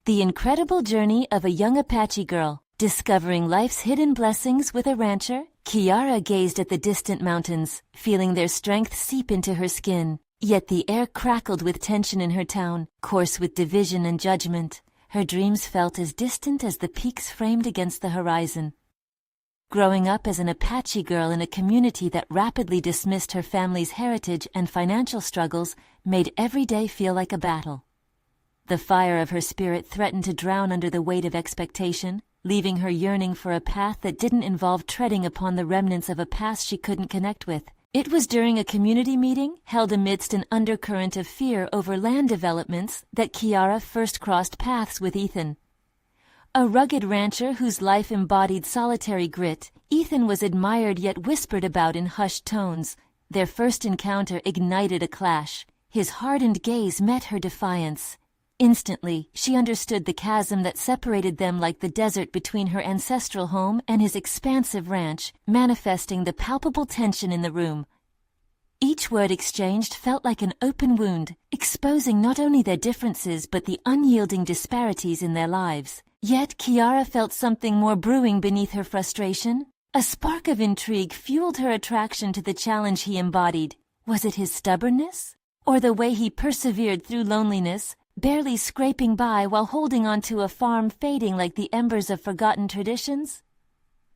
The incredible journey of a young Apache girl, discovering life's hidden blessings with a rancher. Kiyara gazed at the distant mountains, feeling their strength seep into her skin. Yet the air crackled with tension in her town, coarse with division and judgment. Her dreams felt as distant as the peaks framed against the horizon. Growing up as an Apache girl in a community that rapidly dismissed her family's heritage and financial struggles made every day feel like a battle. The fire of her spirit threatened to drown under the weight of expectation, leaving her yearning for a path that didn't involve treading upon the remnants of a past she couldn't connect with. It was during a community meeting, held amidst an undercurrent of fear over land developments, that Kiyara first crossed paths with Ethan. A rugged rancher whose life embodied solitary grit, Ethan was admired yet whispered about in hushed tones. Their first encounter ignited a clash. His hardened gaze met her defiance. Instantly, she understood the chasm that separated them like the desert between her ancestral home and his expansive ranch, manifesting the palpable tension in the room. Each word exchanged felt like an open wound, exposing not only their differences but the unyielding disparities in their lives. Yet Kiyara felt something more brewing beneath her frustration. A spark of intrigue fueled her attraction to the challenge he embodied. Was it his stubbornness? Or the way he persevered through loneliness, barely scraping by while holding on to a farm fading like the embers of forgotten traditions?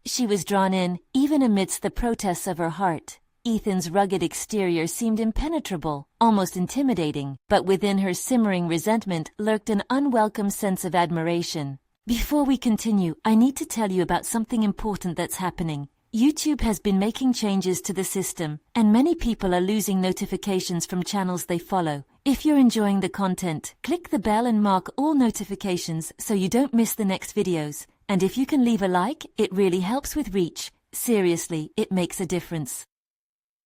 She was drawn in, even amidst the protests of her heart. Ethan's rugged exterior seemed impenetrable, almost intimidating, but within her simmering resentment lurked an unwelcome sense of admiration. Before we continue, I need to tell you about something important that's happening. YouTube has been making changes to the system, and many people are losing notifications from channels they follow. If you're enjoying the content, click the bell and mark all notifications so you don't miss the next videos. And if you can leave a like, it really helps with reach. Seriously, it makes a difference.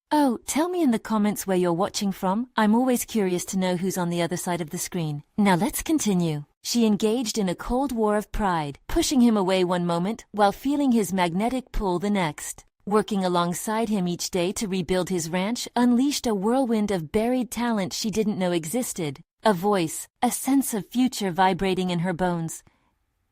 Oh, tell me in the comments where you're watching from. I'm always curious to know who's on the other side of the screen. Now let's continue. She engaged in a cold war of pride, pushing him away one moment while feeling his magnetic pull the next. Working alongside him each day to rebuild his ranch unleashed a whirlwind of buried talent she didn't know existed. A voice, a sense of future vibrating in her bones.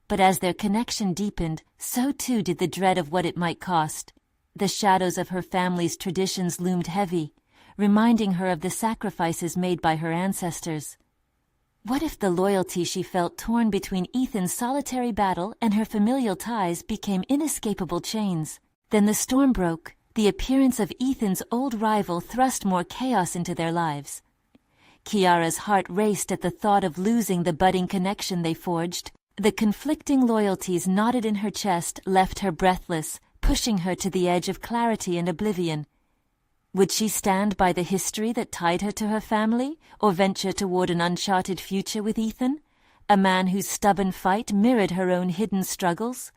But as their connection deepened, so too did the dread of what it might cost. The shadows of her family's traditions loomed heavy, reminding her of the sacrifices made by her ancestors. What if the loyalty she felt torn between Ethan's solitary battle and her familial ties became inescapable chains? Then the storm broke. The appearance of Ethan's old rival thrust more chaos into their lives. Kiyara's heart raced at the thought of losing the budding connection they forged. The conflicting loyalties knotted in her chest left her breathless, pushing her to the edge of clarity and oblivion. Would she stand by the history that tied her to her family, or venture toward an uncharted future with Ethan, a man whose stubborn fight mirrored her own hidden struggles?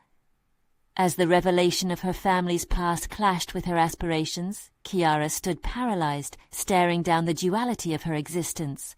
As the revelation of her family's past clashed with her aspirations, Kiyara stood paralyzed, staring down the duality of her existence.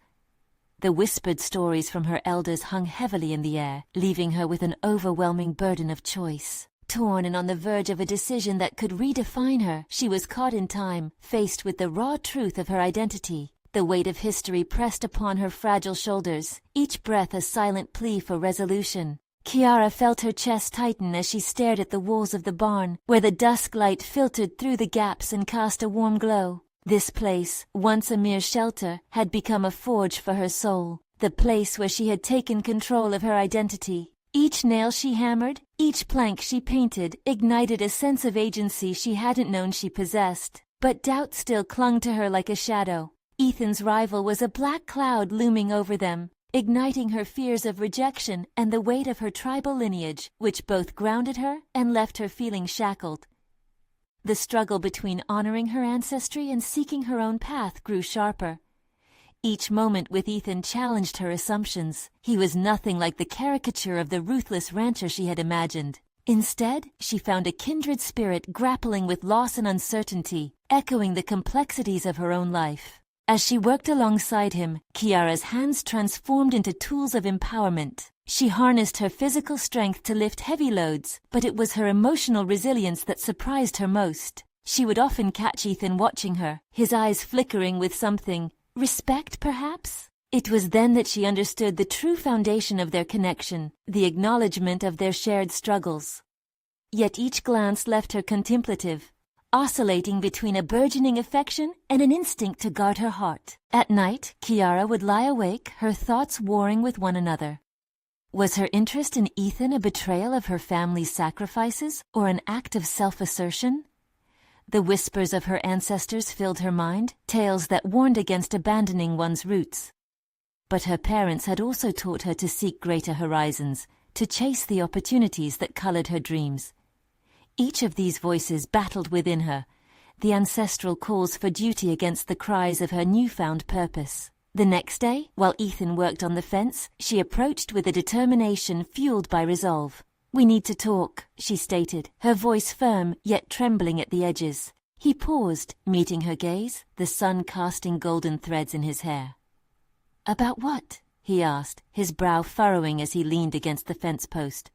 The whispered stories from her elders hung heavily in the air, leaving her with an overwhelming burden of choice. Torn and on the verge of a decision that could redefine her, she was caught in time, faced with the raw truth of her identity. The weight of history pressed upon her fragile shoulders, each breath a silent plea for resolution. Kiyara felt her chest tighten as she stared at the walls of the barn, where the dusk light filtered through the gaps and cast a warm glow. This place, once a mere shelter, had become a forge for her soul, the place where she had taken control of her identity. Each nail she hammered, each plank she painted, ignited a sense of agency she hadn't known she possessed. But doubt still clung to her like a shadow. Ethan's rival was a black cloud looming over them, igniting her fears of rejection and the weight of her tribal lineage, which both grounded her and left her feeling shackled. The struggle between honoring her ancestry and seeking her own path grew sharper. Each moment with Ethan challenged her assumptions. He was nothing like the caricature of the ruthless rancher she had imagined. Instead, she found a kindred spirit grappling with loss and uncertainty, echoing the complexities of her own life. As she worked alongside him, Kiyara's hands transformed into tools of empowerment. She harnessed her physical strength to lift heavy loads, but it was her emotional resilience that surprised her most. She would often catch Ethan watching her, his eyes flickering with something. Respect, perhaps? It was then that she understood the true foundation of their connection, the acknowledgement of their shared struggles. Yet each glance left her contemplative, oscillating between a burgeoning affection and an instinct to guard her heart. At night, Kiyara would lie awake, her thoughts warring with one another. Was her interest in Ethan a betrayal of her family's sacrifices or an act of self-assertion? The whispers of her ancestors filled her mind, tales that warned against abandoning one's roots. But her parents had also taught her to seek greater horizons, to chase the opportunities that colored her dreams. Each of these voices battled within her, the ancestral calls for duty against the cries of her newfound purpose. The next day, while Ethan worked on the fence, she approached with a determination fueled by resolve. "We need to talk," she stated, her voice firm yet trembling at the edges. He paused, meeting her gaze, the sun casting golden threads in his hair. "About what?" he asked, his brow furrowing as he leaned against the fence post.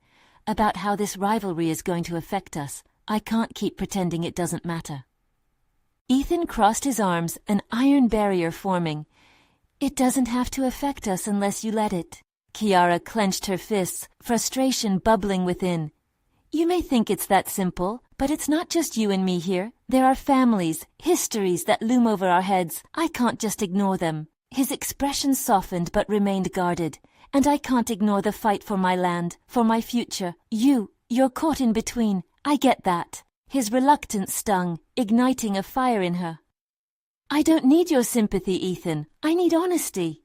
"About how this rivalry is going to affect us. I can't keep pretending it doesn't matter." Ethan crossed his arms, an iron barrier forming. "It doesn't have to affect us unless you let it." Kiyara clenched her fists, frustration bubbling within. "You may think it's that simple, but it's not just you and me here. There are families, histories that loom over our heads. I can't just ignore them." His expression softened but remained guarded. "And I can't ignore the fight for my land, for my future. You're caught in between. I get that." His reluctance stung, igniting a fire in her. "I don't need your sympathy, Ethan. I need honesty."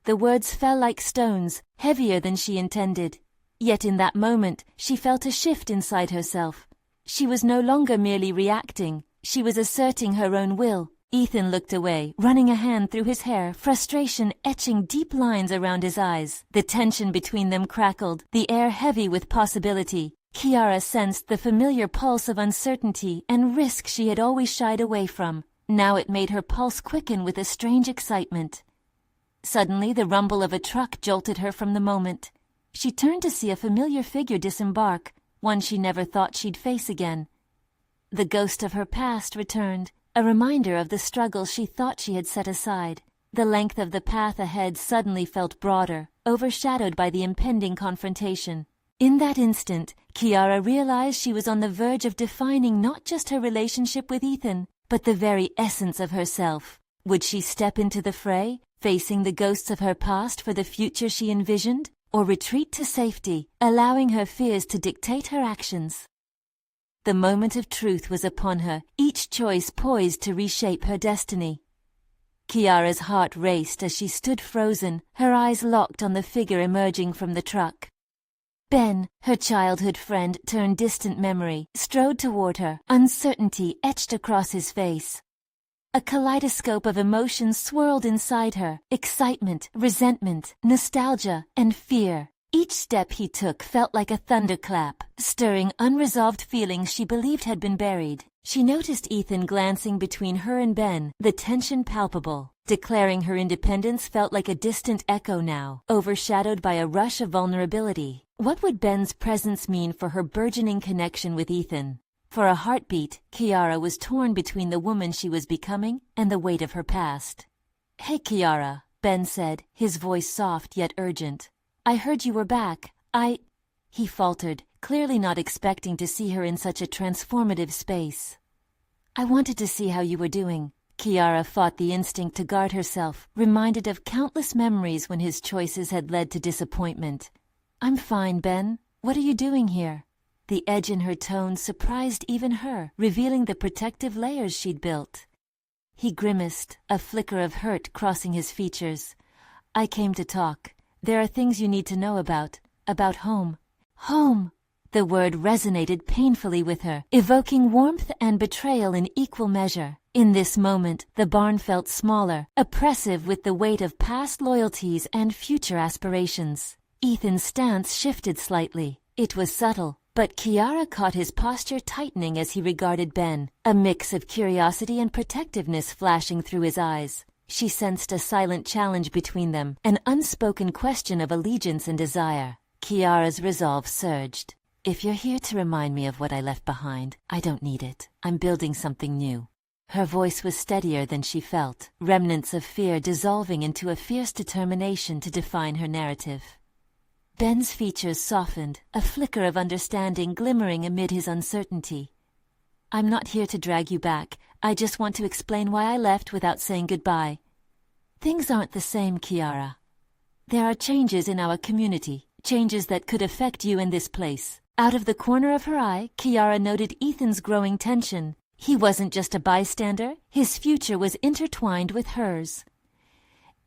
The words fell like stones, heavier than she intended. Yet in that moment, she felt a shift inside herself. She was no longer merely reacting. She was asserting her own will. Ethan looked away, running a hand through his hair, frustration etching deep lines around his eyes. The tension between them crackled, the air heavy with possibility. Kiyara sensed the familiar pulse of uncertainty and risk she had always shied away from. Now it made her pulse quicken with a strange excitement. Suddenly, the rumble of a truck jolted her from the moment. She turned to see a familiar figure disembark, one she never thought she'd face again. The ghost of her past returned, a reminder of the struggle she thought she had set aside. The length of the path ahead suddenly felt broader, overshadowed by the impending confrontation. In that instant, Kiyara realized she was on the verge of defining not just her relationship with Ethan, but the very essence of herself. Would she step into the fray, facing the ghosts of her past for the future she envisioned, or retreat to safety, allowing her fears to dictate her actions? The moment of truth was upon her, each choice poised to reshape her destiny. Kiyara's heart raced as she stood frozen, her eyes locked on the figure emerging from the truck. Ben, her childhood friend turned distant memory, strode toward her, uncertainty etched across his face. A kaleidoscope of emotions swirled inside her, excitement, resentment, nostalgia, and fear. Each step he took felt like a thunderclap, stirring unresolved feelings she believed had been buried. She noticed Ethan glancing between her and Ben, the tension palpable. Declaring her independence felt like a distant echo now, overshadowed by a rush of vulnerability. What would Ben's presence mean for her burgeoning connection with Ethan? For a heartbeat, Kiyara was torn between the woman she was becoming and the weight of her past. "Hey, Kiyara," Ben said, his voice soft yet urgent. "I heard you were back. He faltered, clearly not expecting to see her in such a transformative space. "I wanted to see how you were doing." Kiyara fought the instinct to guard herself, reminded of countless memories when his choices had led to disappointment. "I'm fine, Ben. What are you doing here?" The edge in her tone surprised even her, revealing the protective layers she'd built. He grimaced, a flicker of hurt crossing his features. "I came to talk. There are things you need to know about home." "Home!" The word resonated painfully with her, evoking warmth and betrayal in equal measure. In this moment, the barn felt smaller, oppressive with the weight of past loyalties and future aspirations. Ethan's stance shifted slightly. It was subtle, but Kiyara caught his posture tightening as he regarded Ben, a mix of curiosity and protectiveness flashing through his eyes. She sensed a silent challenge between them, an unspoken question of allegiance and desire. Kiyara's resolve surged. "If you're here to remind me of what I left behind, I don't need it. I'm building something new." Her voice was steadier than she felt, remnants of fear dissolving into a fierce determination to define her narrative. Ben's features softened, a flicker of understanding glimmering amid his uncertainty. "I'm not here to drag you back. I just want to explain why I left without saying goodbye. Things aren't the same, Kiyara. There are changes in our community, changes that could affect you in this place." Out of the corner of her eye, Kiyara noted Ethan's growing tension. He wasn't just a bystander, his future was intertwined with hers.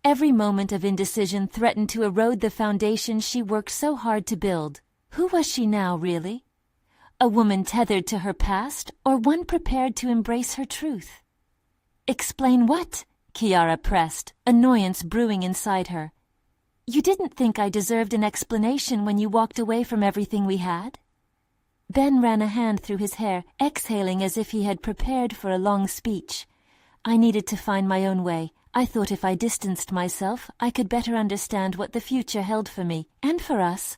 Every moment of indecision threatened to erode the foundation she worked so hard to build. Who was she now, really? A woman tethered to her past, or one prepared to embrace her truth? "Explain what?" Kiyara pressed, annoyance brewing inside her. "You didn't think I deserved an explanation when you walked away from everything we had?" Ben ran a hand through his hair, exhaling as if he had prepared for a long speech. "I needed to find my own way. I thought if I distanced myself, I could better understand what the future held for me, and for us."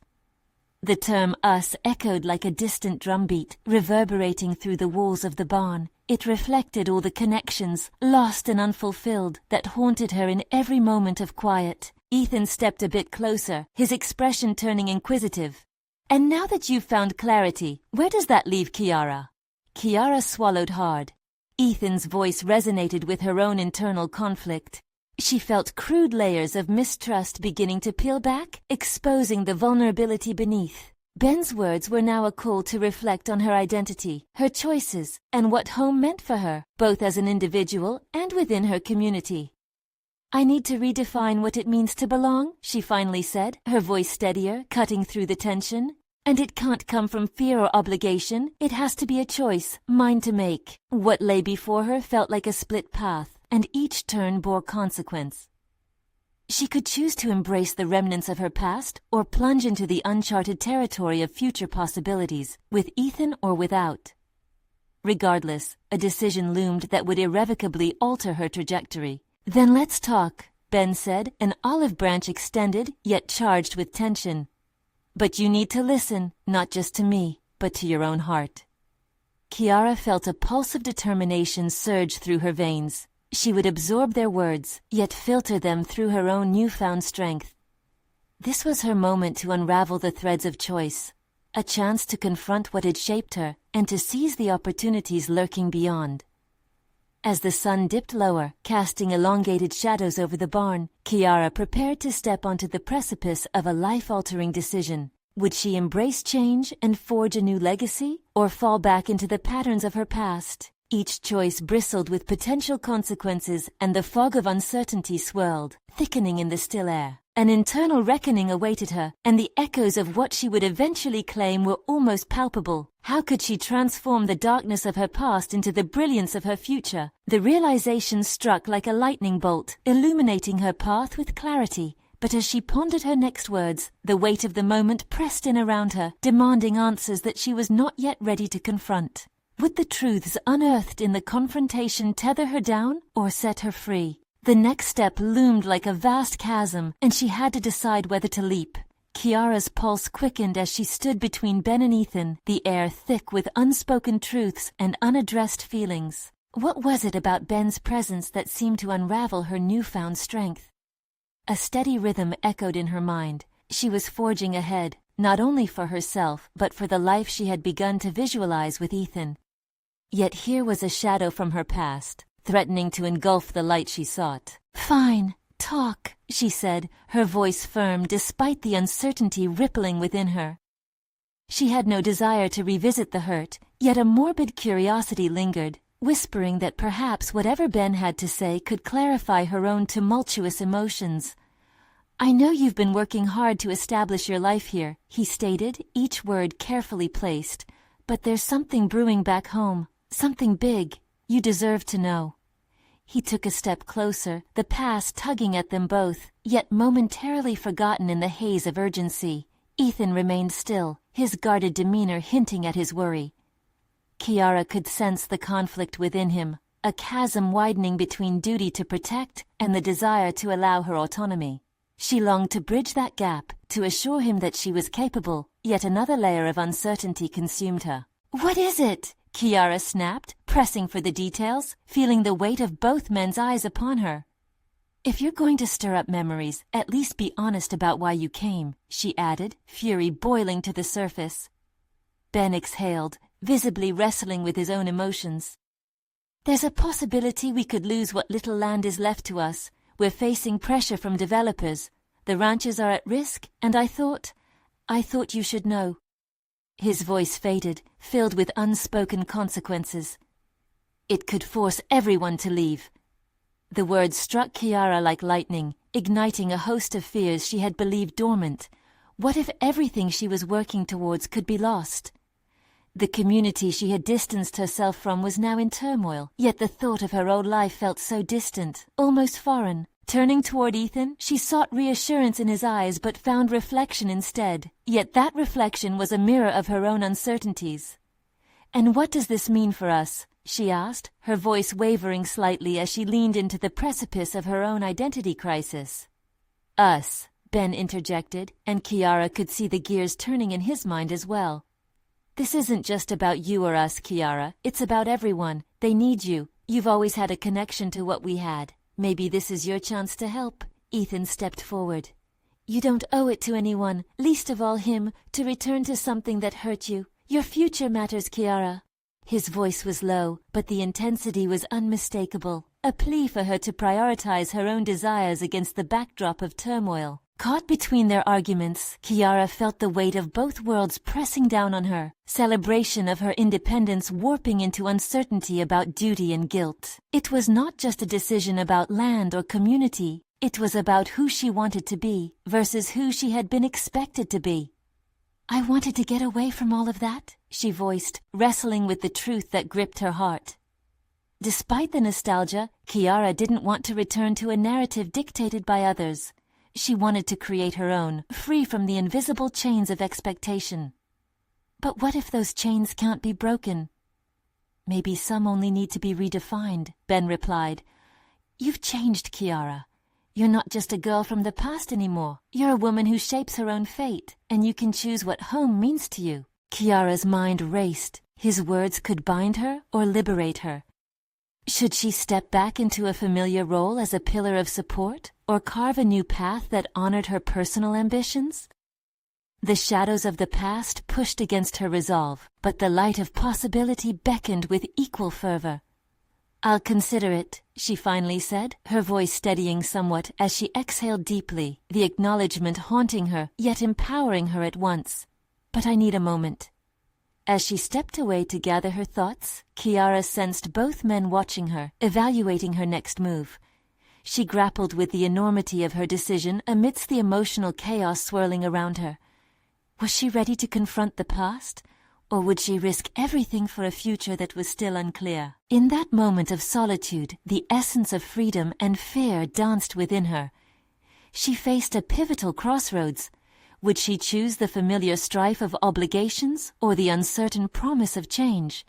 The term "us" echoed like a distant drumbeat, reverberating through the walls of the barn. It reflected all the connections, lost and unfulfilled, that haunted her in every moment of quiet. Ethan stepped a bit closer, his expression turning inquisitive. "And now that you've found clarity, where does that leave Kiyara?" Kiyara swallowed hard. Ethan's voice resonated with her own internal conflict. She felt crude layers of mistrust beginning to peel back, exposing the vulnerability beneath. Ben's words were now a call to reflect on her identity, her choices, and what home meant for her, both as an individual and within her community. "I need to redefine what it means to belong," she finally said, her voice steadier, cutting through the tension. "And it can't come from fear or obligation. It has to be a choice, mine to make." What lay before her felt like a split path, and each turn bore consequence. She could choose to embrace the remnants of her past, or plunge into the uncharted territory of future possibilities, with Ethan or without. Regardless, a decision loomed that would irrevocably alter her trajectory. "Then let's talk," Ben said, an olive branch extended, yet charged with tension. "But you need to listen, not just to me, but to your own heart." Kiyara felt a pulse of determination surge through her veins. She would absorb their words, yet filter them through her own newfound strength. This was her moment to unravel the threads of choice, a chance to confront what had shaped her, and to seize the opportunities lurking beyond. As the sun dipped lower, casting elongated shadows over the barn, Kiyara prepared to step onto the precipice of a life-altering decision. Would she embrace change and forge a new legacy, or fall back into the patterns of her past? Each choice bristled with potential consequences, and the fog of uncertainty swirled, thickening in the still air. An internal reckoning awaited her, and the echoes of what she would eventually claim were almost palpable. How could she transform the darkness of her past into the brilliance of her future? The realization struck like a lightning bolt, illuminating her path with clarity. But as she pondered her next words, the weight of the moment pressed in around her, demanding answers that she was not yet ready to confront. Would the truths unearthed in the confrontation tether her down or set her free? The next step loomed like a vast chasm, and she had to decide whether to leap. Kiyara's pulse quickened as she stood between Ben and Ethan, the air thick with unspoken truths and unaddressed feelings. What was it about Ben's presence that seemed to unravel her newfound strength? A steady rhythm echoed in her mind. She was forging ahead, not only for herself, but for the life she had begun to visualize with Ethan. Yet here was a shadow from her past, threatening to engulf the light she sought. "Fine, talk," she said, her voice firm despite the uncertainty rippling within her. She had no desire to revisit the hurt, yet a morbid curiosity lingered, whispering that perhaps whatever Ben had to say could clarify her own tumultuous emotions. "I know you've been working hard to establish your life here," he stated, each word carefully placed. "But there's something brewing back home, something big. You deserve to know." He took a step closer, the past tugging at them both, yet momentarily forgotten in the haze of urgency. Ethan remained still, his guarded demeanor hinting at his worry. Kiyara could sense the conflict within him, a chasm widening between duty to protect and the desire to allow her autonomy. She longed to bridge that gap, to assure him that she was capable, yet another layer of uncertainty consumed her. "What is it?" Kiyara snapped, pressing for the details, feeling the weight of both men's eyes upon her. "If you're going to stir up memories, at least be honest about why you came," she added, fury boiling to the surface. Ben exhaled, visibly wrestling with his own emotions. "There's a possibility we could lose what little land is left to us. We're facing pressure from developers. The ranchers are at risk, and I thought you should know." His voice faded, filled with unspoken consequences. "It could force everyone to leave." The words struck Kiyara like lightning, igniting a host of fears she had believed dormant. What if everything she was working towards could be lost? The community she had distanced herself from was now in turmoil, yet the thought of her old life felt so distant, almost foreign. Turning toward Ethan, she sought reassurance in his eyes but found reflection instead. Yet that reflection was a mirror of her own uncertainties. "And what does this mean for us?" she asked, her voice wavering slightly as she leaned into the precipice of her own identity crisis. "Us," Ben interjected, and Kiyara could see the gears turning in his mind as well. "This isn't just about you or us, Kiyara. It's about everyone. They need you. You've always had a connection to what we had. Maybe this is your chance to help." Ethan stepped forward. "You don't owe it to anyone, least of all him, to return to something that hurt you. Your future matters, Kiyara." His voice was low, but the intensity was unmistakable, a plea for her to prioritize her own desires against the backdrop of turmoil. Caught between their arguments, Kiyara felt the weight of both worlds pressing down on her, celebration of her independence warping into uncertainty about duty and guilt. It was not just a decision about land or community, it was about who she wanted to be versus who she had been expected to be. "I wanted to get away from all of that," she voiced, wrestling with the truth that gripped her heart. Despite the nostalgia, Kiyara didn't want to return to a narrative dictated by others. She wanted to create her own, free from the invisible chains of expectation. "But what if those chains can't be broken?" "Maybe some only need to be redefined," Ben replied. "You've changed, Kiyara. You're not just a girl from the past anymore. You're a woman who shapes her own fate, and you can choose what home means to you." Kiyara's mind raced. His words could bind her or liberate her. Should she step back into a familiar role as a pillar of support, or carve a new path that honored her personal ambitions? The shadows of the past pushed against her resolve, but the light of possibility beckoned with equal fervor. "I'll consider it," she finally said, her voice steadying somewhat as she exhaled deeply, the acknowledgement haunting her, yet empowering her at once. "But I need a moment." As she stepped away to gather her thoughts, Kiyara sensed both men watching her, evaluating her next move. She grappled with the enormity of her decision amidst the emotional chaos swirling around her. Was she ready to confront the past? Or would she risk everything for a future that was still unclear? In that moment of solitude, the essence of freedom and fear danced within her. She faced a pivotal crossroads. Would she choose the familiar strife of obligations or the uncertain promise of change?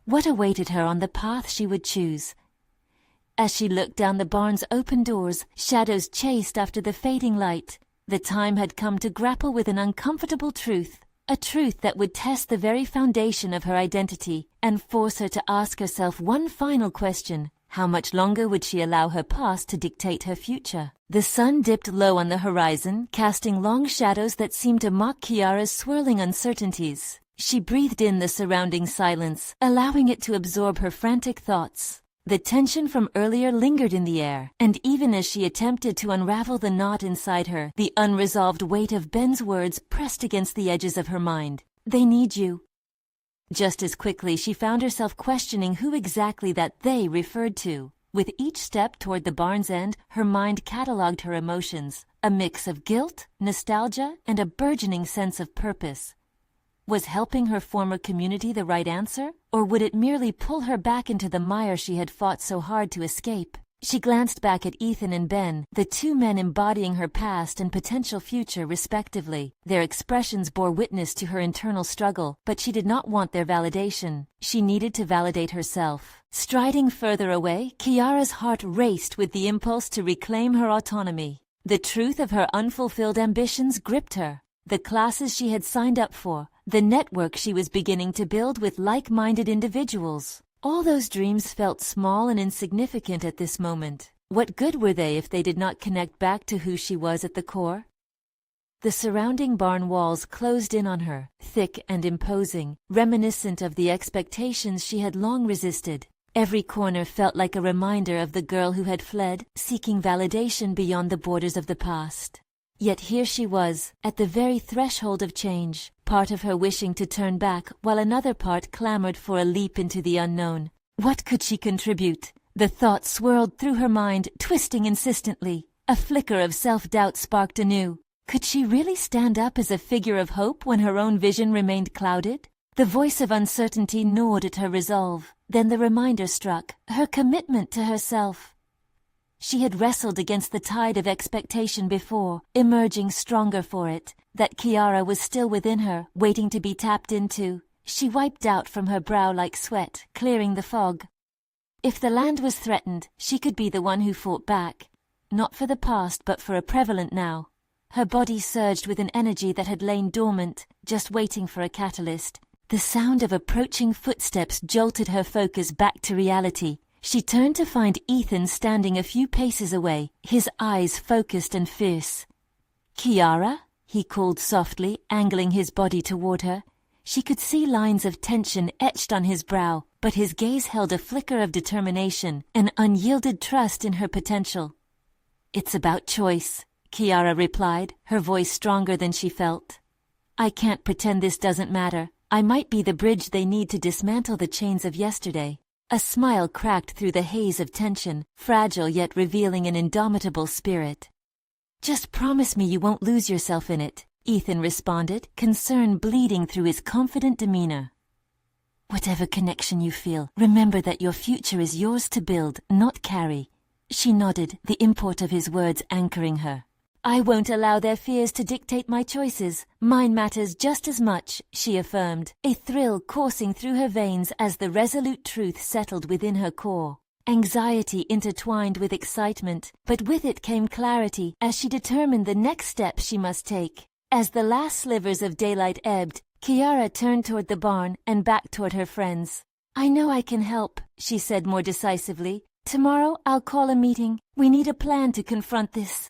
What awaited her on the path she would choose? As she looked down the barn's open doors, shadows chased after the fading light. The time had come to grapple with an uncomfortable truth. A truth that would test the very foundation of her identity and force her to ask herself one final question. How much longer would she allow her past to dictate her future? The sun dipped low on the horizon, casting long shadows that seemed to mock Kiyara's swirling uncertainties. She breathed in the surrounding silence, allowing it to absorb her frantic thoughts. The tension from earlier lingered in the air, and even as she attempted to unravel the knot inside her, the unresolved weight of Ben's words pressed against the edges of her mind. "They need you." Just as quickly, she found herself questioning who exactly that "they" referred to. With each step toward the barn's end, her mind catalogued her emotions, a mix of guilt, nostalgia, and a burgeoning sense of purpose. Was helping her former community the right answer, or would it merely pull her back into the mire she had fought so hard to escape? She glanced back at Ethan and Ben, the two men embodying her past and potential future respectively. Their expressions bore witness to her internal struggle, but she did not want their validation. She needed to validate herself. Striding further away, Kiyara's heart raced with the impulse to reclaim her autonomy. The truth of her unfulfilled ambitions gripped her. The classes she had signed up for, the network she was beginning to build with like-minded individuals. All those dreams felt small and insignificant at this moment. What good were they if they did not connect back to who she was at the core? The surrounding barn walls closed in on her, thick and imposing, reminiscent of the expectations she had long resisted. Every corner felt like a reminder of the girl who had fled, seeking validation beyond the borders of the past. Yet here she was, at the very threshold of change, part of her wishing to turn back while another part clamored for a leap into the unknown. What could she contribute? The thought swirled through her mind, twisting insistently. A flicker of self-doubt sparked anew. Could she really stand up as a figure of hope when her own vision remained clouded? The voice of uncertainty gnawed at her resolve. Then the reminder struck, her commitment to herself. She had wrestled against the tide of expectation before, emerging stronger for it. That Kiyara was still within her, waiting to be tapped into. She wiped out from her brow like sweat, clearing the fog. If the land was threatened, she could be the one who fought back. Not for the past, but for a prevalent now. Her body surged with an energy that had lain dormant, just waiting for a catalyst. The sound of approaching footsteps jolted her focus back to reality. She turned to find Ethan standing a few paces away, his eyes focused and fierce. "Kiyara?" he called softly, angling his body toward her. She could see lines of tension etched on his brow, but his gaze held a flicker of determination, an unyielded trust in her potential. "It's about choice," Kiyara replied, her voice stronger than she felt. "I can't pretend this doesn't matter. I might be the bridge they need to dismantle the chains of yesterday." A smile cracked through the haze of tension, fragile yet revealing an indomitable spirit. "Just promise me you won't lose yourself in it," Ethan responded, concern bleeding through his confident demeanor. "Whatever connection you feel, remember that your future is yours to build, not carry." She nodded, the import of his words anchoring her. "I won't allow their fears to dictate my choices. Mine matters just as much," she affirmed, a thrill coursing through her veins as the resolute truth settled within her core. Anxiety intertwined with excitement, but with it came clarity as she determined the next step she must take. As the last slivers of daylight ebbed, Kiyara turned toward the barn and back toward her friends. "I know I can help," she said more decisively. "Tomorrow I'll call a meeting. We need a plan to confront this."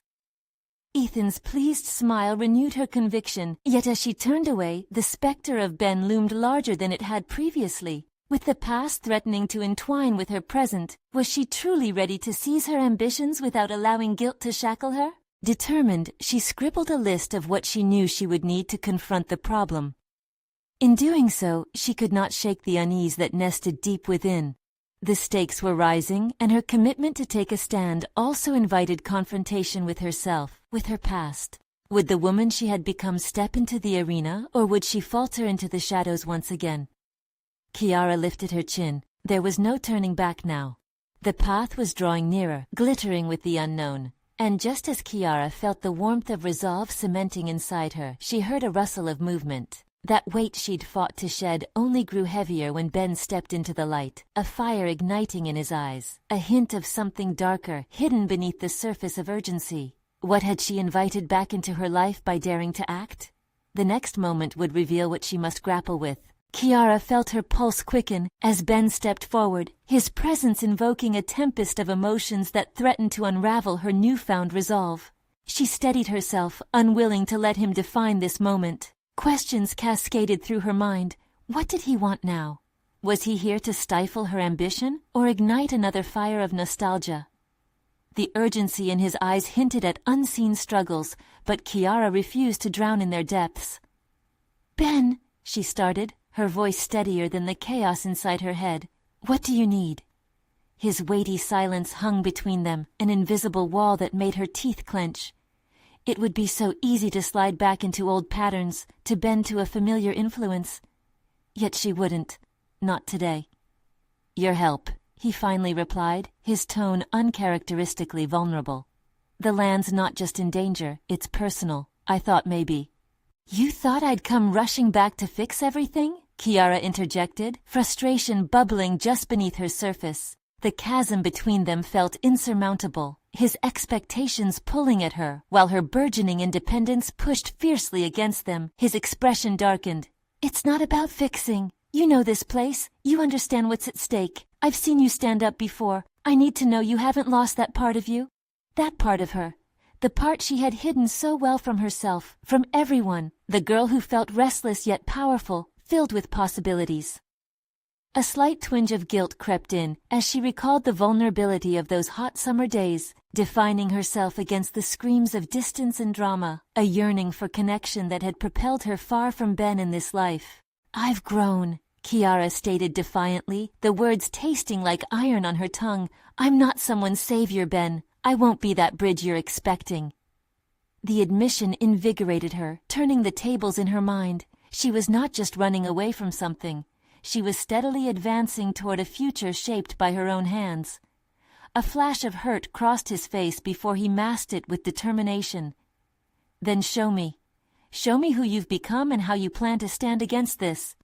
Ethan's pleased smile renewed her conviction, yet as she turned away, the specter of Ben loomed larger than it had previously. With the past threatening to entwine with her present, was she truly ready to seize her ambitions without allowing guilt to shackle her? Determined, she scribbled a list of what she knew she would need to confront the problem. In doing so, she could not shake the unease that nested deep within. The stakes were rising, and her commitment to take a stand also invited confrontation with herself, with her past. Would the woman she had become step into the arena, or would she falter into the shadows once again? Kiyara lifted her chin. There was no turning back now. The path was drawing nearer, glittering with the unknown. And just as Kiyara felt the warmth of resolve cementing inside her, she heard a rustle of movement. That weight she'd fought to shed only grew heavier when Ben stepped into the light, a fire igniting in his eyes, a hint of something darker hidden beneath the surface of urgency. What had she invited back into her life by daring to act? The next moment would reveal what she must grapple with. Kiyara felt her pulse quicken as Ben stepped forward, his presence invoking a tempest of emotions that threatened to unravel her newfound resolve. She steadied herself, unwilling to let him define this moment. Questions cascaded through her mind. What did he want now? Was he here to stifle her ambition or ignite another fire of nostalgia? The urgency in his eyes hinted at unseen struggles, but Kiyara refused to drown in their depths. "Ben," she started, her voice steadier than the chaos inside her head. "What do you need?" His weighty silence hung between them, an invisible wall that made her teeth clench. It would be so easy to slide back into old patterns, to bend to a familiar influence. Yet she wouldn't. Not today. "Your help," he finally replied, his tone uncharacteristically vulnerable. "The land's not just in danger, it's personal. I thought maybe." "You thought I'd come rushing back to fix everything?" Kiyara interjected, frustration bubbling just beneath her surface. The chasm between them felt insurmountable, his expectations pulling at her, while her burgeoning independence pushed fiercely against them. His expression darkened. "It's not about fixing. You know this place. You understand what's at stake. I've seen you stand up before. I need to know you haven't lost that part of you. That part of her. The part she had hidden so well from herself, from everyone. The girl who felt restless yet powerful, filled with possibilities. A slight twinge of guilt crept in as she recalled the vulnerability of those hot summer days, defining herself against the screams of distance and drama, a yearning for connection that had propelled her far from Ben in this life. "I've grown," Kiyara stated defiantly, the words tasting like iron on her tongue. "I'm not someone's savior, Ben. I won't be that bridge you're expecting." The admission invigorated her, turning the tables in her mind. She was not just running away from something. She was steadily advancing toward a future shaped by her own hands. A flash of hurt crossed his face before he masked it with determination. "Then show me. Show me who you've become and how you plan to stand against this."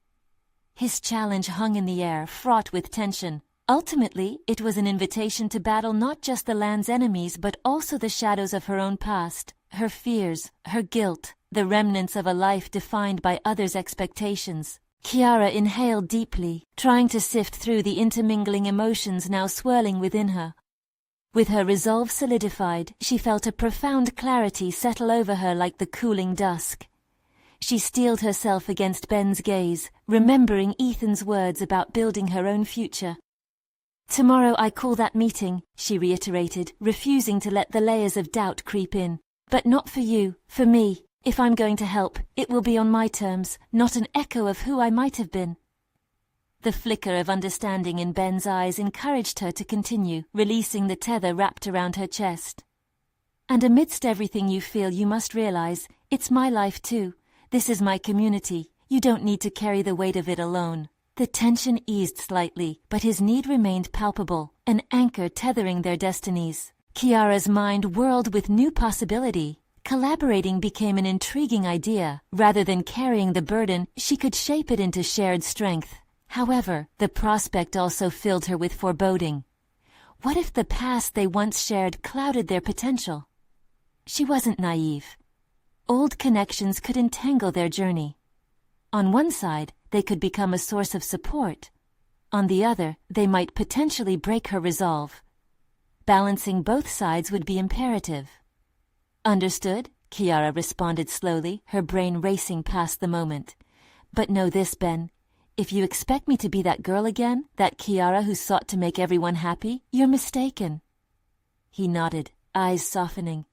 His challenge hung in the air, fraught with tension. Ultimately, it was an invitation to battle not just the land's enemies but also the shadows of her own past, her fears, her guilt, the remnants of a life defined by others' expectations. Kiyara inhaled deeply, trying to sift through the intermingling emotions now swirling within her. With her resolve solidified, she felt a profound clarity settle over her like the cooling dusk. She steeled herself against Ben's gaze, remembering Ethan's words about building her own future. "Tomorrow I call that meeting," she reiterated, refusing to let the layers of doubt creep in. "But not for you, for me. If I'm going to help, it will be on my terms, not an echo of who I might have been." The flicker of understanding in Ben's eyes encouraged her to continue, releasing the tether wrapped around her chest. "And amidst everything you feel, you must realize, it's my life too. This is my community. You don't need to carry the weight of it alone." The tension eased slightly, but his need remained palpable, an anchor tethering their destinies. Kiyara's mind whirled with new possibility. Collaborating became an intriguing idea. Rather than carrying the burden, she could shape it into shared strength. However, the prospect also filled her with foreboding. What if the past they once shared clouded their potential? She wasn't naive. Old connections could entangle their journey. On one side, they could become a source of support. On the other, they might potentially break her resolve. Balancing both sides would be imperative. "Understood," Kiyara responded slowly, her brain racing past the moment. "But know this, Ben. If you expect me to be that girl again, that Kiyara who sought to make everyone happy, you're mistaken." He nodded, eyes softening.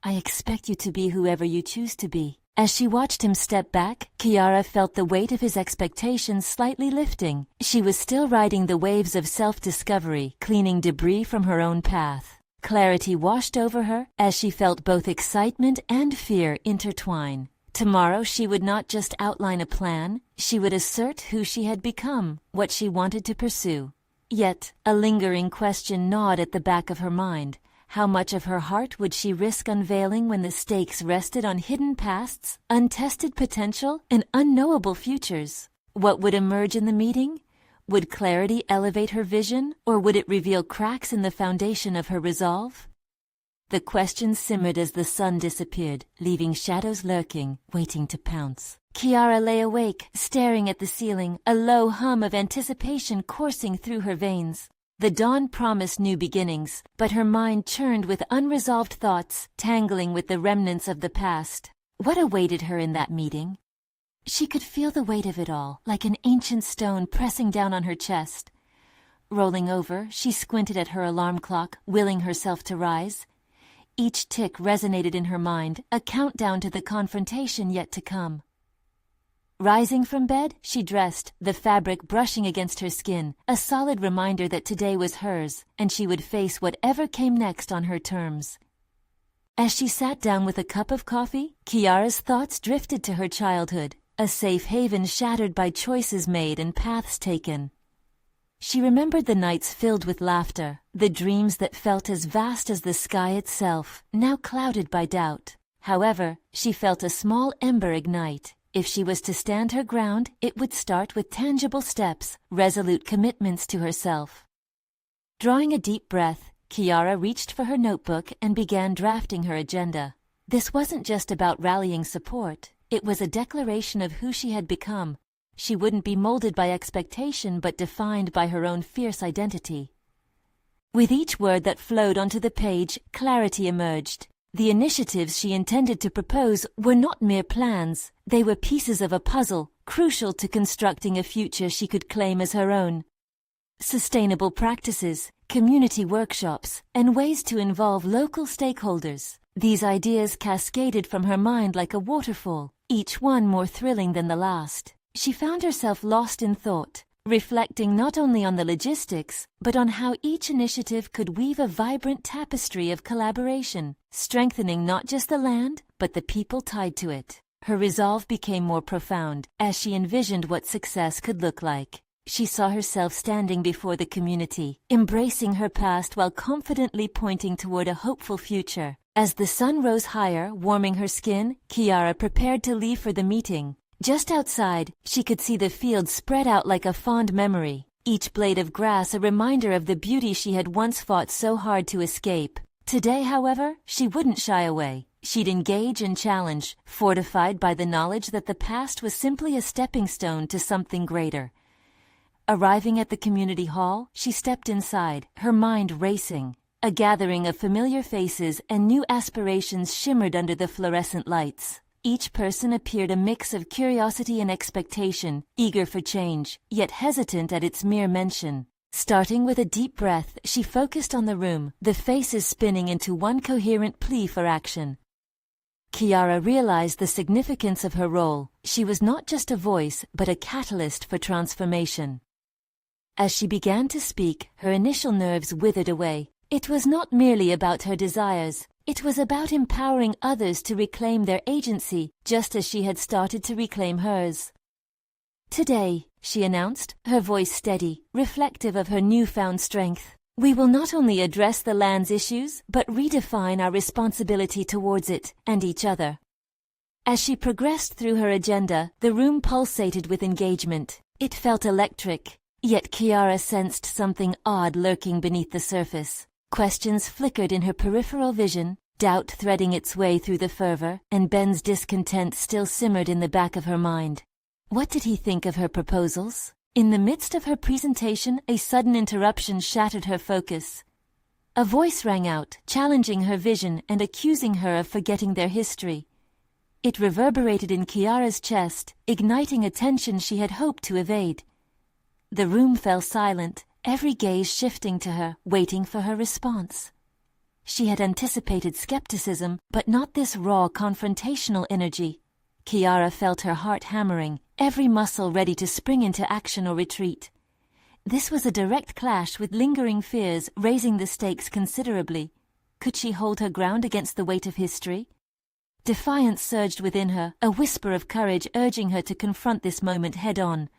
"I expect you to be whoever you choose to be." As she watched him step back, Kiyara felt the weight of his expectations slightly lifting. She was still riding the waves of self-discovery, cleaning debris from her own path. Clarity washed over her as she felt both excitement and fear intertwine. Tomorrow she would not just outline a plan, she would assert who she had become, what she wanted to pursue. Yet, a lingering question gnawed at the back of her mind. How much of her heart would she risk unveiling when the stakes rested on hidden pasts, untested potential, and unknowable futures? What would emerge in the meeting? Would clarity elevate her vision, or would it reveal cracks in the foundation of her resolve? The question simmered as the sun disappeared, leaving shadows lurking, waiting to pounce. Kiyara lay awake, staring at the ceiling, a low hum of anticipation coursing through her veins. The dawn promised new beginnings, but her mind churned with unresolved thoughts, tangling with the remnants of the past. What awaited her in that meeting? She could feel the weight of it all, like an ancient stone pressing down on her chest. Rolling over, she squinted at her alarm clock, willing herself to rise. Each tick resonated in her mind, a countdown to the confrontation yet to come. Rising from bed, she dressed, the fabric brushing against her skin, a solid reminder that today was hers, and she would face whatever came next on her terms. As she sat down with a cup of coffee, Kiyara's thoughts drifted to her childhood, a safe haven shattered by choices made and paths taken. She remembered the nights filled with laughter, the dreams that felt as vast as the sky itself, now clouded by doubt. However, she felt a small ember ignite. If she was to stand her ground, it would start with tangible steps, resolute commitments to herself. Drawing a deep breath, Kiyara reached for her notebook and began drafting her agenda. This wasn't just about rallying support. It was a declaration of who she had become, She wouldn't be molded by expectation but defined by her own fierce identity. With each word that flowed onto the page, clarity emerged. The initiatives she intended to propose were not mere plans, they were pieces of a puzzle, crucial to constructing a future she could claim as her own. Sustainable practices, community workshops, and ways to involve local stakeholders. These ideas cascaded from her mind like a waterfall, each one more thrilling than the last. She found herself lost in thought, reflecting not only on the logistics, but on how each initiative could weave a vibrant tapestry of collaboration, strengthening not just the land, but the people tied to it. Her resolve became more profound as she envisioned what success could look like. She saw herself standing before the community, embracing her past while confidently pointing toward a hopeful future. As the sun rose higher, warming her skin, Kiyara prepared to leave for the meeting. Just outside, she could see the field spread out like a fond memory, each blade of grass a reminder of the beauty she had once fought so hard to escape. Today, however, she wouldn't shy away. She'd engage and challenge, fortified by the knowledge that the past was simply a stepping stone to something greater. Arriving at the community hall, she stepped inside, her mind racing. A gathering of familiar faces and new aspirations shimmered under the fluorescent lights. Each person appeared a mix of curiosity and expectation, eager for change, yet hesitant at its mere mention. Starting with a deep breath, she focused on the room, the faces spinning into one coherent plea for action. Kiyara realized the significance of her role. She was not just a voice, but a catalyst for transformation. As she began to speak, her initial nerves withered away. It was not merely about her desires. It was about empowering others to reclaim their agency, just as she had started to reclaim hers. Today, she announced, her voice steady, reflective of her newfound strength, we will not only address the land's issues, but redefine our responsibility towards it and each other. As she progressed through her agenda, the room pulsated with engagement. It felt electric, yet Kiyara sensed something odd lurking beneath the surface. Questions flickered in her peripheral vision, doubt threading its way through the fervor, and Ben's discontent still simmered in the back of her mind. What did he think of her proposals? In the midst of her presentation, a sudden interruption shattered her focus. A voice rang out, challenging her vision and accusing her of forgetting their history. It reverberated in Kiyara's chest, igniting a tension she had hoped to evade. The room fell silent, every gaze shifting to her, waiting for her response. She had anticipated skepticism, but not this raw, confrontational energy. Kiyara felt her heart hammering, every muscle ready to spring into action or retreat. This was a direct clash with lingering fears, raising the stakes considerably. Could she hold her ground against the weight of history? Defiance surged within her, a whisper of courage urging her to confront this moment head-on.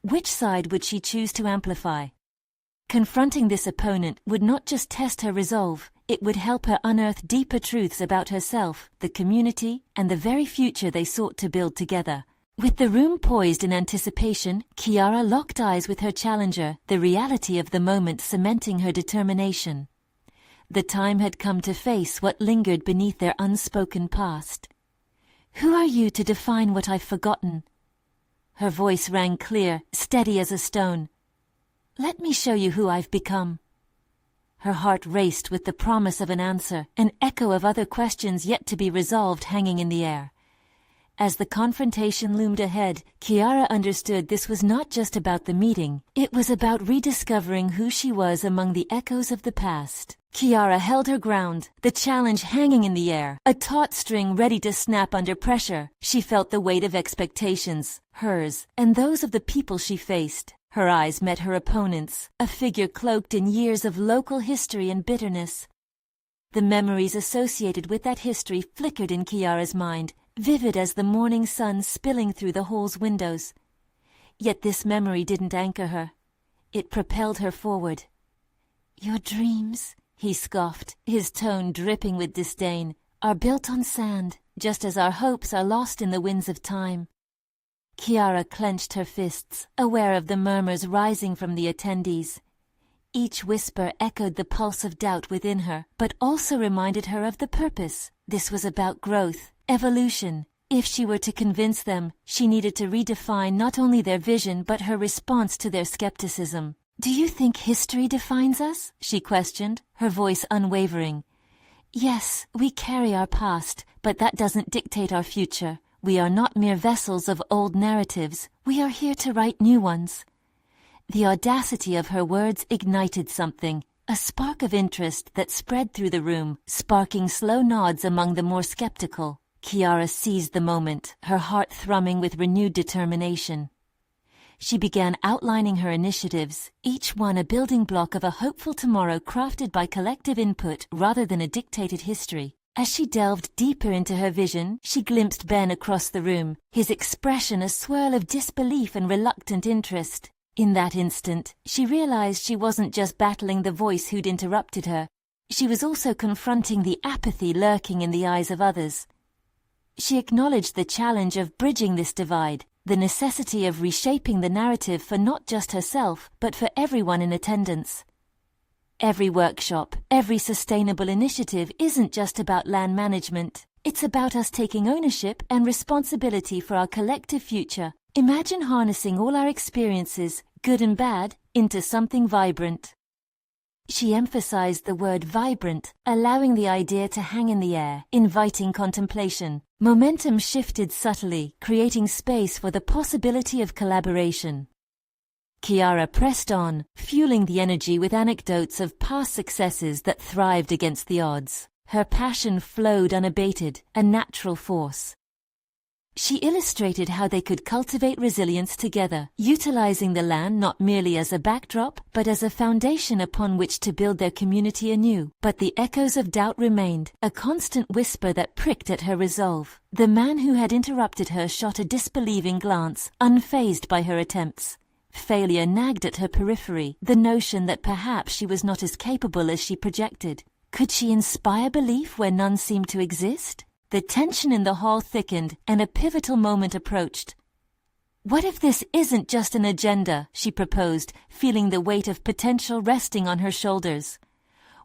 Which side would she choose to amplify? Confronting this opponent would not just test her resolve, it would help her unearth deeper truths about herself, the community, and the very future they sought to build together. With the room poised in anticipation, Kiyara locked eyes with her challenger, the reality of the moment cementing her determination. The time had come to face what lingered beneath their unspoken past. Who are you to define what I've forgotten? Her voice rang clear, steady as a stone. Let me show you who I've become. Her heart raced with the promise of an answer, an echo of other questions yet to be resolved hanging in the air. As the confrontation loomed ahead, Kiyara understood this was not just about the meeting, it was about rediscovering who she was among the echoes of the past. Kiyara held her ground, the challenge hanging in the air, a taut string ready to snap under pressure. She felt the weight of expectations, hers, and those of the people she faced. Her eyes met her opponent's, a figure cloaked in years of local history and bitterness. The memories associated with that history flickered in Kiyara's mind, vivid as the morning sun spilling through the hall's windows. Yet this memory didn't anchor her. It propelled her forward. Your dreams, he scoffed, his tone dripping with disdain, are built on sand, just as our hopes are lost in the winds of time. Kiyara clenched her fists, aware of the murmurs rising from the attendees. Each whisper echoed the pulse of doubt within her, but also reminded her of the purpose. This was about growth, evolution. If she were to convince them, she needed to redefine not only their vision but her response to their skepticism. "Do you think history defines us?" she questioned, her voice unwavering. "Yes, we carry our past, but that doesn't dictate our future. We are not mere vessels of old narratives. We are here to write new ones." The audacity of her words ignited something, a spark of interest that spread through the room, sparking slow nods among the more skeptical. Kiyara seized the moment, her heart thrumming with renewed determination. She began outlining her initiatives, each one a building block of a hopeful tomorrow crafted by collective input rather than a dictated history. As she delved deeper into her vision, she glimpsed Ben across the room, his expression a swirl of disbelief and reluctant interest. In that instant, she realized she wasn't just battling the voice who'd interrupted her. She was also confronting the apathy lurking in the eyes of others. She acknowledged the challenge of bridging this divide, the necessity of reshaping the narrative for not just herself, but for everyone in attendance. Every workshop, every sustainable initiative isn't just about land management. It's about us taking ownership and responsibility for our collective future. Imagine harnessing all our experiences, good and bad, into something vibrant. She emphasized the word vibrant, allowing the idea to hang in the air, inviting contemplation. Momentum shifted subtly, creating space for the possibility of collaboration. Kiyara pressed on, fueling the energy with anecdotes of past successes that thrived against the odds. Her passion flowed unabated, a natural force. She illustrated how they could cultivate resilience together, utilizing the land not merely as a backdrop, but as a foundation upon which to build their community anew. But the echoes of doubt remained, a constant whisper that pricked at her resolve. The man who had interrupted her shot a disbelieving glance, unfazed by her attempts. Failure nagged at her periphery, the notion that perhaps she was not as capable as she projected. Could she inspire belief where none seemed to exist? The tension in the hall thickened, and a pivotal moment approached. "What if this isn't just an agenda?" she proposed, feeling the weight of potential resting on her shoulders.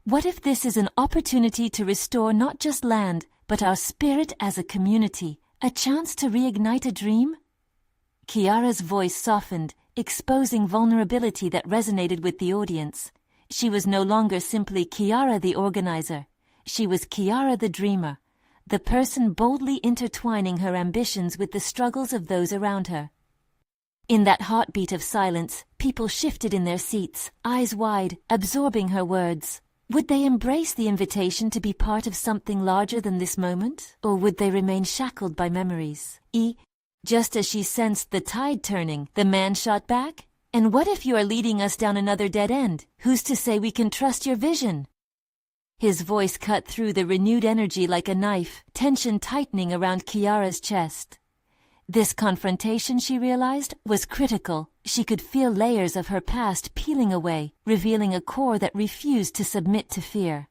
"What if this is an opportunity to restore not just land, but our spirit as a community, a chance to reignite a dream?" Kiyara's voice softened, exposing vulnerability that resonated with the audience. She was no longer simply Kiyara the organizer. She was Kiyara the dreamer, the person boldly intertwining her ambitions with the struggles of those around her. In that heartbeat of silence, people shifted in their seats, eyes wide, absorbing her words. Would they embrace the invitation to be part of something larger than this moment, or would they remain shackled by memories? Just as she sensed the tide turning, the man shot back, "And what if you are leading us down another dead end? Who's to say we can trust your vision?" His voice cut through the renewed energy like a knife, tension tightening around Kiyara's chest. This confrontation, she realized, was critical. She could feel layers of her past peeling away, revealing a core that refused to submit to fear.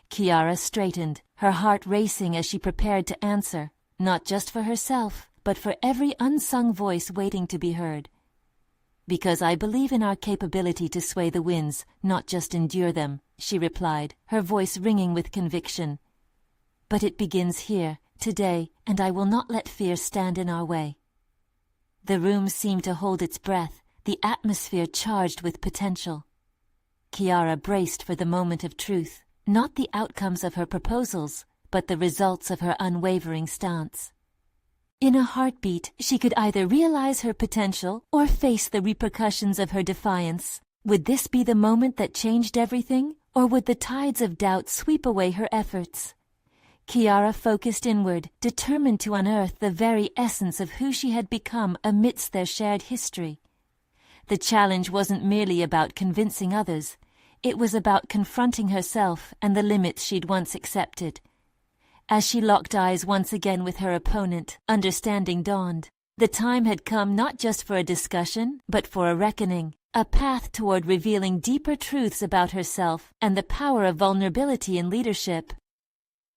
Kiyara straightened, her heart racing as she prepared to answer, not just for herself, but for every unsung voice waiting to be heard. "Because I believe in our capability to sway the winds, not just endure them," she replied, her voice ringing with conviction. "But it begins here, today, and I will not let fear stand in our way." The room seemed to hold its breath, the atmosphere charged with potential. Kiyara braced for the moment of truth, not the outcomes of her proposals, but the results of her unwavering stance. In a heartbeat, she could either realize her potential or face the repercussions of her defiance. Would this be the moment that changed everything, or would the tides of doubt sweep away her efforts? Kiyara focused inward, determined to unearth the very essence of who she had become amidst their shared history. The challenge wasn't merely about convincing others. It was about confronting herself and the limits she'd once accepted. As she locked eyes once again with her opponent, understanding dawned. The time had come not just for a discussion, but for a reckoning, a path toward revealing deeper truths about herself and the power of vulnerability in leadership.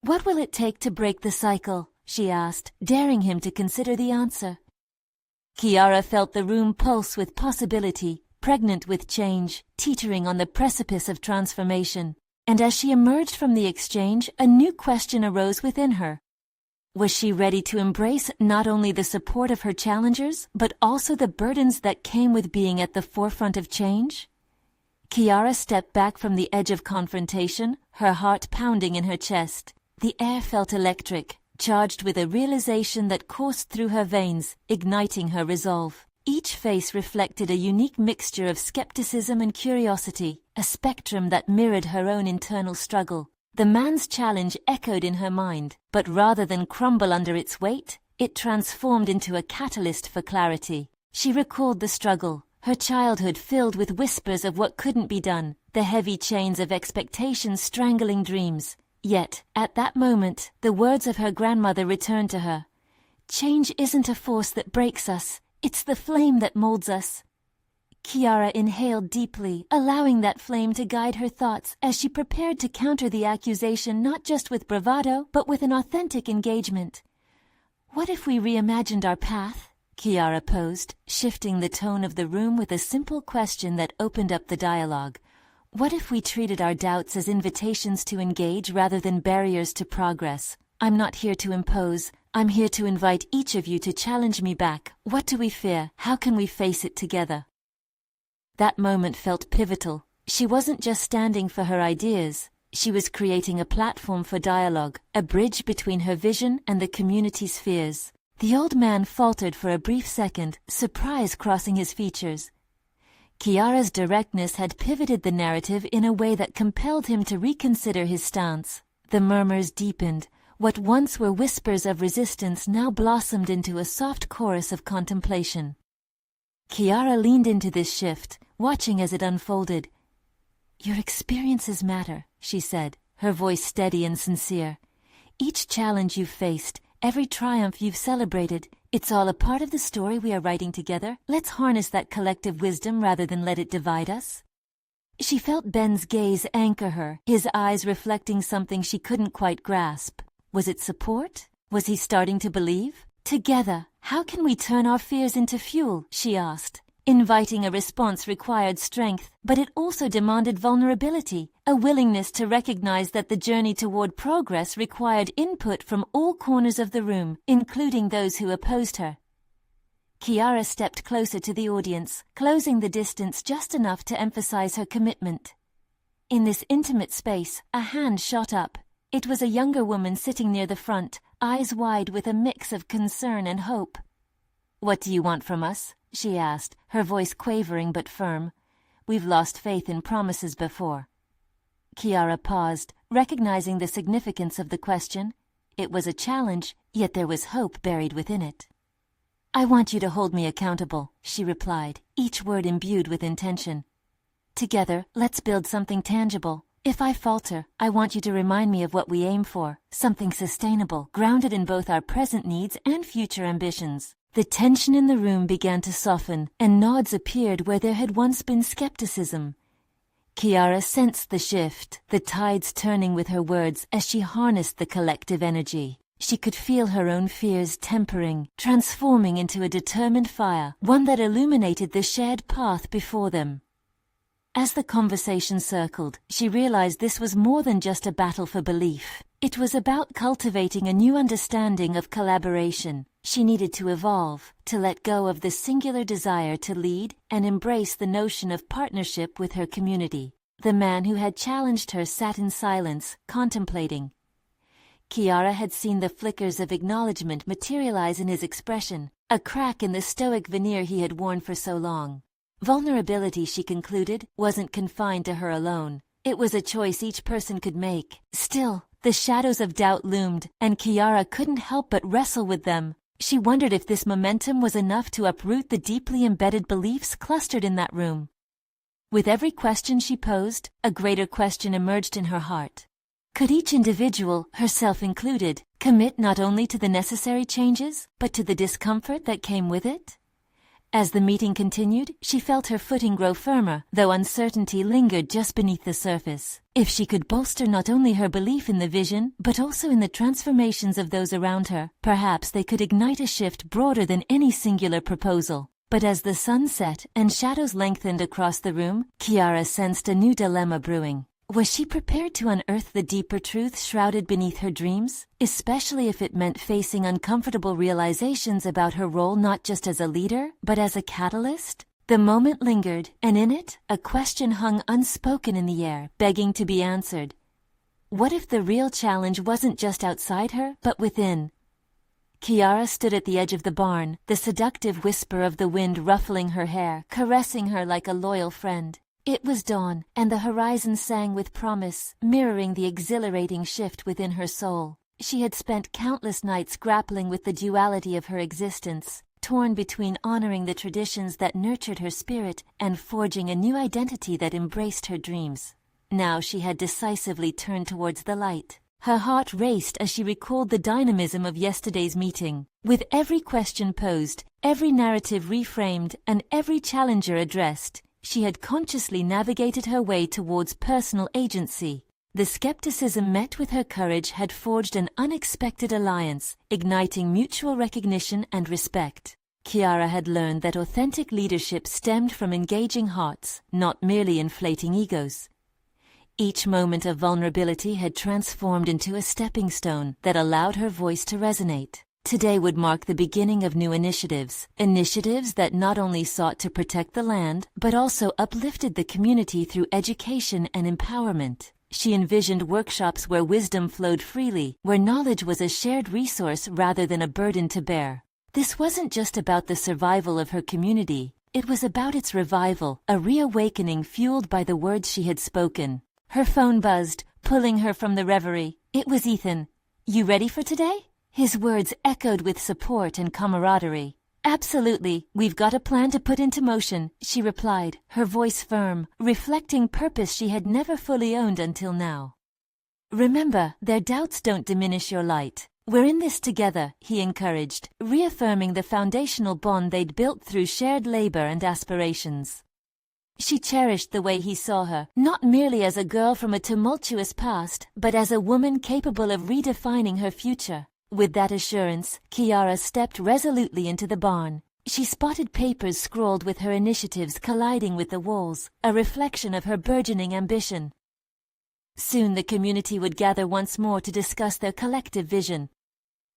"What will it take to break the cycle?" she asked, daring him to consider the answer. Kiyara felt the room pulse with possibility, pregnant with change, teetering on the precipice of transformation. And as she emerged from the exchange, a new question arose within her. Was she ready to embrace not only the support of her challengers, but also the burdens that came with being at the forefront of change? Kiyara stepped back from the edge of confrontation, her heart pounding in her chest. The air felt electric, charged with a realization that coursed through her veins, igniting her resolve. Each face reflected a unique mixture of skepticism and curiosity, a spectrum that mirrored her own internal struggle. The man's challenge echoed in her mind, but rather than crumble under its weight, it transformed into a catalyst for clarity. She recalled the struggle, her childhood filled with whispers of what couldn't be done, the heavy chains of expectation strangling dreams. Yet, at that moment, the words of her grandmother returned to her. "Change isn't a force that breaks us, it's the flame that molds us." Kiyara inhaled deeply, allowing that flame to guide her thoughts as she prepared to counter the accusation not just with bravado, but with an authentic engagement. "What if we reimagined our path?" Kiyara posed, shifting the tone of the room with a simple question that opened up the dialogue. "What if we treated our doubts as invitations to engage rather than barriers to progress? I'm not here to impose. I'm here to invite each of you to challenge me back. What do we fear? How can we face it together?" That moment felt pivotal. She wasn't just standing for her ideas. She was creating a platform for dialogue, a bridge between her vision and the community's fears. The old man faltered for a brief second, surprise crossing his features. Kiyara's directness had pivoted the narrative in a way that compelled him to reconsider his stance. The murmurs deepened. What once were whispers of resistance now blossomed into a soft chorus of contemplation. Kiyara leaned into this shift, watching as it unfolded. "Your experiences matter," she said, her voice steady and sincere. "Each challenge you've faced, every triumph you've celebrated, it's all a part of the story we are writing together. Let's harness that collective wisdom rather than let it divide us." She felt Ben's gaze anchor her, his eyes reflecting something she couldn't quite grasp. Was it support? Was he starting to believe? "Together, how can we turn our fears into fuel?" she asked. Inviting a response required strength, but it also demanded vulnerability, a willingness to recognize that the journey toward progress required input from all corners of the room, including those who opposed her. Kiyara stepped closer to the audience, closing the distance just enough to emphasize her commitment. In this intimate space, a hand shot up. It was a younger woman sitting near the front, eyes wide with a mix of concern and hope. "What do you want from us?" she asked, her voice quavering but firm. "We've lost faith in promises before." Kiyara paused, recognizing the significance of the question. It was a challenge, yet there was hope buried within it. "I want you to hold me accountable," she replied, each word imbued with intention. "Together, let's build something tangible. If I falter, I want you to remind me of what we aim for, something sustainable, grounded in both our present needs and future ambitions." The tension in the room began to soften, and nods appeared where there had once been skepticism. Kiyara sensed the shift, the tides turning with her words as she harnessed the collective energy. She could feel her own fears tempering, transforming into a determined fire, one that illuminated the shared path before them. As the conversation circled, she realized this was more than just a battle for belief. It was about cultivating a new understanding of collaboration. She needed to evolve, to let go of the singular desire to lead and embrace the notion of partnership with her community. The man who had challenged her sat in silence, contemplating. Kiyara had seen the flickers of acknowledgement materialize in his expression, a crack in the stoic veneer he had worn for so long. Vulnerability, she concluded, wasn't confined to her alone. It was a choice each person could make. Still, the shadows of doubt loomed, and Kiyara couldn't help but wrestle with them. She wondered if this momentum was enough to uproot the deeply embedded beliefs clustered in that room. With every question she posed, a greater question emerged in her heart. Could each individual, herself included, commit not only to the necessary changes, but to the discomfort that came with it? As the meeting continued, she felt her footing grow firmer, though uncertainty lingered just beneath the surface. If she could bolster not only her belief in the vision, but also in the transformations of those around her, perhaps they could ignite a shift broader than any singular proposal. But as the sun set and shadows lengthened across the room, Kiyara sensed a new dilemma brewing. Was she prepared to unearth the deeper truths shrouded beneath her dreams, especially if it meant facing uncomfortable realizations about her role not just as a leader, but as a catalyst? The moment lingered, and in it, a question hung unspoken in the air, begging to be answered. What if the real challenge wasn't just outside her, but within? Kiyara stood at the edge of the barn, the seductive whisper of the wind ruffling her hair, caressing her like a loyal friend. It was dawn, and the horizon sang with promise, mirroring the exhilarating shift within her soul. She had spent countless nights grappling with the duality of her existence, torn between honoring the traditions that nurtured her spirit and forging a new identity that embraced her dreams. Now she had decisively turned towards the light. Her heart raced as she recalled the dynamism of yesterday's meeting. With every question posed, every narrative reframed, and every challenger addressed, she had consciously navigated her way towards personal agency. The skepticism met with her courage had forged an unexpected alliance, igniting mutual recognition and respect. Kiyara had learned that authentic leadership stemmed from engaging hearts, not merely inflating egos. Each moment of vulnerability had transformed into a stepping stone that allowed her voice to resonate. Today would mark the beginning of new initiatives that not only sought to protect the land, but also uplifted the community through education and empowerment. She envisioned workshops where wisdom flowed freely, where knowledge was a shared resource rather than a burden to bear. This wasn't just about the survival of her community, it was about its revival, a reawakening fueled by the words she had spoken. Her phone buzzed, pulling her from the reverie. It was Ethan. "You ready for today?" His words echoed with support and camaraderie. "Absolutely, we've got a plan to put into motion," she replied, her voice firm, reflecting purpose she had never fully owned until now. "Remember, their doubts don't diminish your light. We're in this together," he encouraged, reaffirming the foundational bond they'd built through shared labor and aspirations. She cherished the way he saw her, not merely as a girl from a tumultuous past, but as a woman capable of redefining her future. With that assurance, Kiyara stepped resolutely into the barn. She spotted papers scrawled with her initiatives colliding with the walls, a reflection of her burgeoning ambition. Soon the community would gather once more to discuss their collective vision.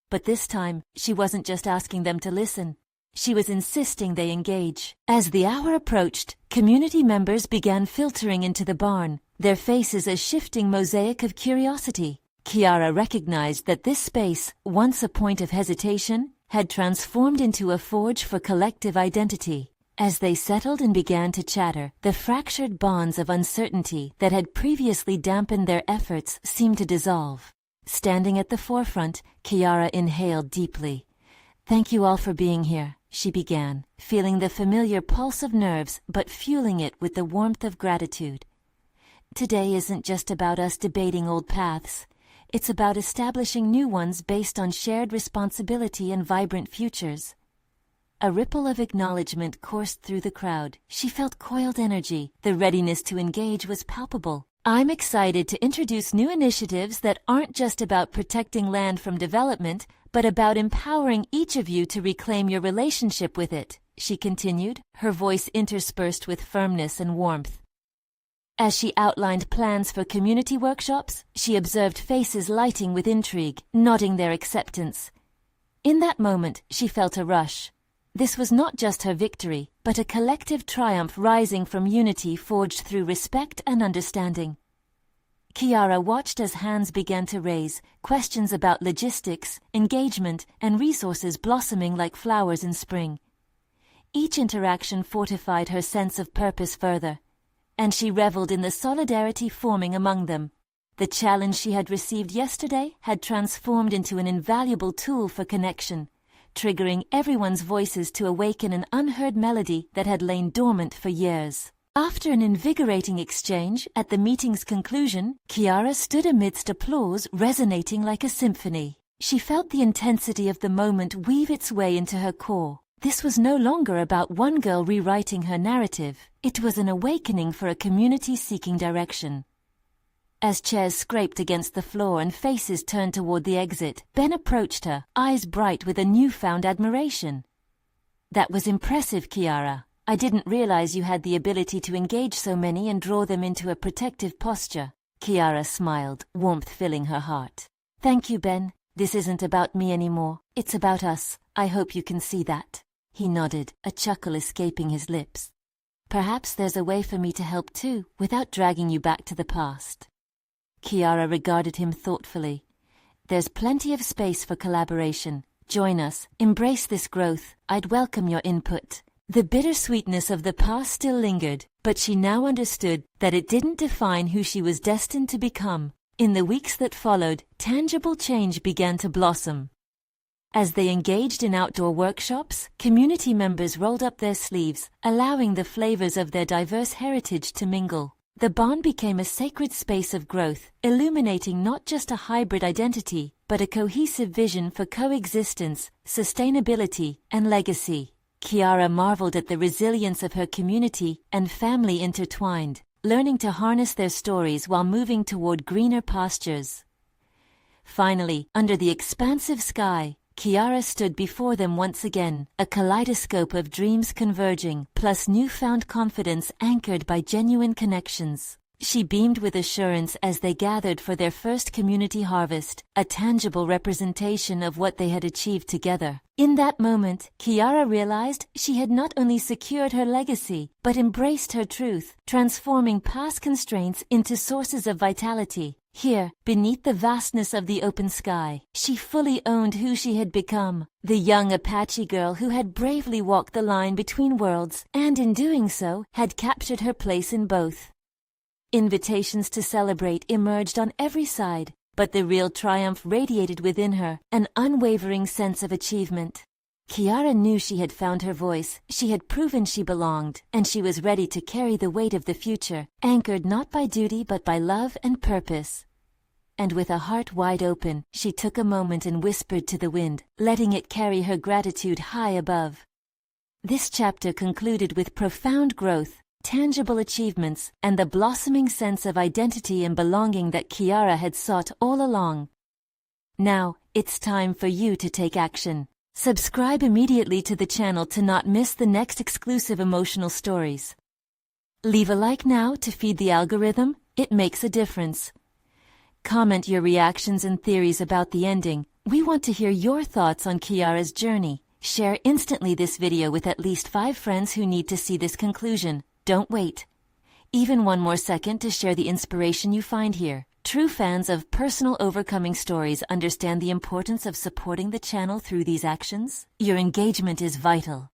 But this time, she wasn't just asking them to listen. She was insisting they engage. As the hour approached, community members began filtering into the barn, their faces a shifting mosaic of curiosity. Kiyara recognized that this space, once a point of hesitation, had transformed into a forge for collective identity. As they settled and began to chatter, the fractured bonds of uncertainty that had previously dampened their efforts seemed to dissolve. Standing at the forefront, Kiyara inhaled deeply. "Thank you all for being here," she began, feeling the familiar pulse of nerves but fueling it with the warmth of gratitude. "Today isn't just about us debating old paths. It's about establishing new ones based on shared responsibility and vibrant futures." A ripple of acknowledgement coursed through the crowd. She felt coiled energy. The readiness to engage was palpable. "I'm excited to introduce new initiatives that aren't just about protecting land from development, but about empowering each of you to reclaim your relationship with it," she continued, her voice interspersed with firmness and warmth. As she outlined plans for community workshops, she observed faces lighting with intrigue, nodding their acceptance. In that moment, she felt a rush. This was not just her victory, but a collective triumph rising from unity forged through respect and understanding. Kiyara watched as hands began to raise, questions about logistics, engagement, and resources blossoming like flowers in spring. Each interaction fortified her sense of purpose further, and she reveled in the solidarity forming among them. The challenge she had received yesterday had transformed into an invaluable tool for connection, triggering everyone's voices to awaken an unheard melody that had lain dormant for years. After an invigorating exchange, at the meeting's conclusion, Kiyara stood amidst applause resonating like a symphony. She felt the intensity of the moment weave its way into her core. This was no longer about one girl rewriting her narrative. It was an awakening for a community seeking direction. As chairs scraped against the floor and faces turned toward the exit, Ben approached her, eyes bright with a newfound admiration. "That was impressive, Kiyara. I didn't realize you had the ability to engage so many and draw them into a protective posture." Kiyara smiled, warmth filling her heart. Thank you, Ben. This isn't about me anymore. It's about us. I hope you can see that. He nodded, a chuckle escaping his lips. Perhaps there's a way for me to help too, without dragging you back to the past. Kiyara regarded him thoughtfully. There's plenty of space for collaboration. Join us, embrace this growth. I'd welcome your input. The bittersweetness of the past still lingered, but she now understood that it didn't define who she was destined to become. In the weeks that followed, tangible change began to blossom. As they engaged in outdoor workshops, community members rolled up their sleeves, allowing the flavors of their diverse heritage to mingle. The bond became a sacred space of growth, illuminating not just a hybrid identity, but a cohesive vision for coexistence, sustainability, and legacy. Kiyara marveled at the resilience of her community and family intertwined, learning to harness their stories while moving toward greener pastures. Finally, under the expansive sky, Kiyara stood before them once again, a kaleidoscope of dreams converging, plus newfound confidence anchored by genuine connections. She beamed with assurance as they gathered for their first community harvest, a tangible representation of what they had achieved together. In that moment, Kiyara realized she had not only secured her legacy, but embraced her truth, transforming past constraints into sources of vitality. Here, beneath the vastness of the open sky, she fully owned who she had become, the young Apache girl who had bravely walked the line between worlds, and in doing so, had captured her place in both. Invitations to celebrate emerged on every side, but the real triumph radiated within her, an unwavering sense of achievement. Kiyara knew she had found her voice, she had proven she belonged, and she was ready to carry the weight of the future, anchored not by duty but by love and purpose. And with a heart wide open, she took a moment and whispered to the wind, letting it carry her gratitude high above. This chapter concluded with profound growth, tangible achievements, and the blossoming sense of identity and belonging that Kiyara had sought all along. Now, it's time for you to take action. Subscribe immediately to the channel to not miss the next exclusive emotional stories. Leave a like now to feed the algorithm, it makes a difference. Comment your reactions and theories about the ending. We want to hear your thoughts on Kiyara's journey. Share instantly this video with at least 5 friends who need to see this conclusion. Don't wait even one more second to share the inspiration you find here. True fans of personal overcoming stories understand the importance of supporting the channel through these actions. Your engagement is vital.